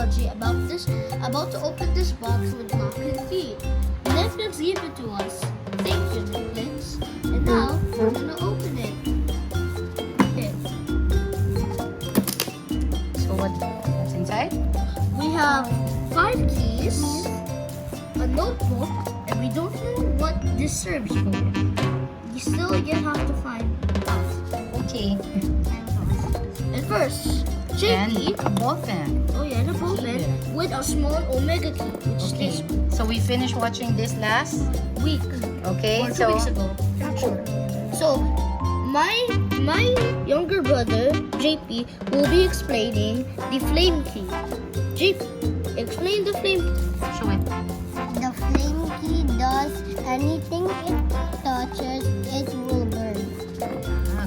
technology about to open this box with Locke Key. Netflix gave it to us. Thank you, Netflix. And now we're gonna open it. Okay. So what's inside? We have 5 keys, a notebook, and we don't know what this serves for. We still yet have to find out. Okay. And first, And JP. a ball pen. Oh yeah, the ball pen with a small omega key, which Okay. is So we finished watching this last week Okay, or 2 so weeks ago. Not sure. So my younger brother JP will be explaining the flame key. JP, explain the flame key. show it. The flame key does anything it touches, it will burn.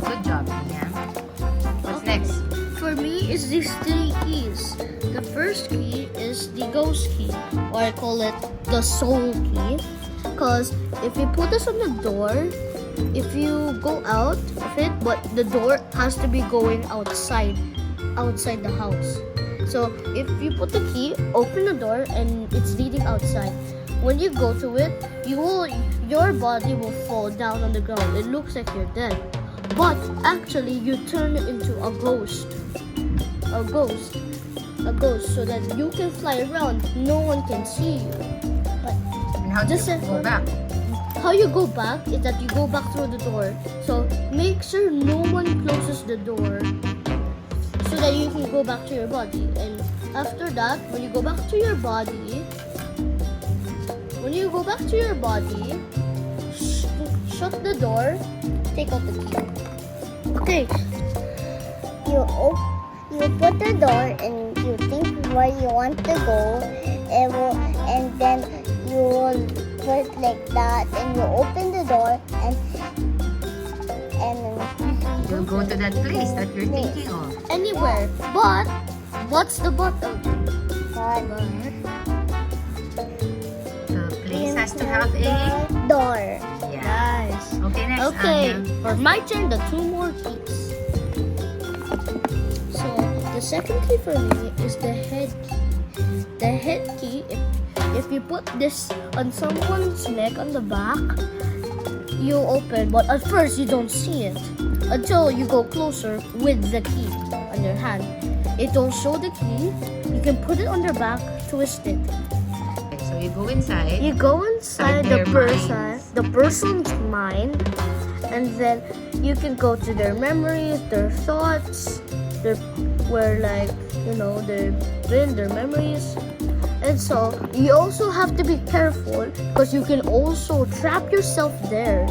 Good job, Mia. What's next? For me, it's these 3 keys. The first key is the ghost key, or I call it the soul key. Because if you put this on the door, if you go out of it, but the door has to be going outside the house. So if you put the key, open the door, and it's leading outside. When you go to it, your body will fall down on the ground. It looks like you're dead. But actually, you turn it into a ghost, so that you can fly around. No one can see you. But And how do Just you go back? how you go back is that you go back through the door. So make sure no one closes the door, so that you can go back to your body. And after that, when you go back to your body, shut the door. Take out the key. Okay. You put the door and you think where you want to go, and then you will put like that, and you open the door and You'll go to that place that you're thinking of. Anywhere. But what's the button? The place has to have a... door. Yeah. Nice. Okay, next. Okay, Anya. for my turn, the 2 more keys. So, the second key for me is the head key. The head key, if you put this on someone's neck on the back, you open, but at first you don't see it until you go closer with the key on your hand. It will show the key. You can put it on their back, twist it. Okay, so you go inside. You go inside Their the person's mind, and then you can go to their memories, their thoughts, their their memories. And so you also have to be careful because you can also trap yourself there.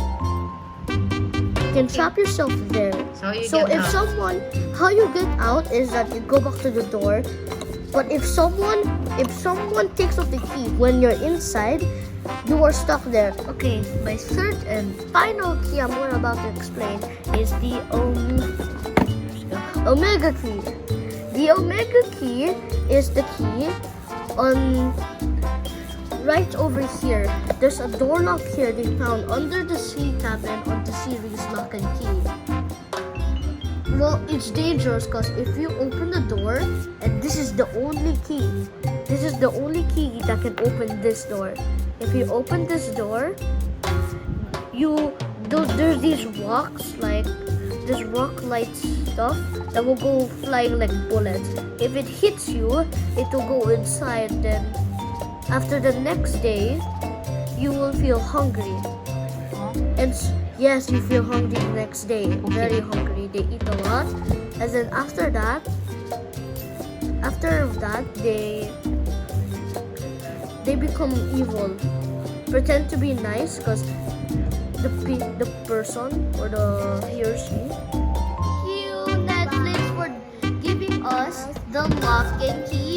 You can trap yourself there. So if how you get out is that you go back to the door. But if someone takes off the key when you're inside, you are stuck there. Okay, my third and final key I'm about to explain is the omega key. The omega key is the key on right over here. There's a door lock here they found under the sea cabin on the series Lock and Key. Well, it's dangerous because if you open the door, and this is the only key that can open this door. If you open this door, there's these rocks, like this rock-like stuff that will go flying like bullets. If it hits you, it will go inside. Then after the next day, you will feel hungry. And yes, you feel hungry the next day. Very hungry. They eat a lot, and then after that, they become evil. Pretend to be nice because the person or he or she. Thank you, Netflix, for giving us the Lock and Key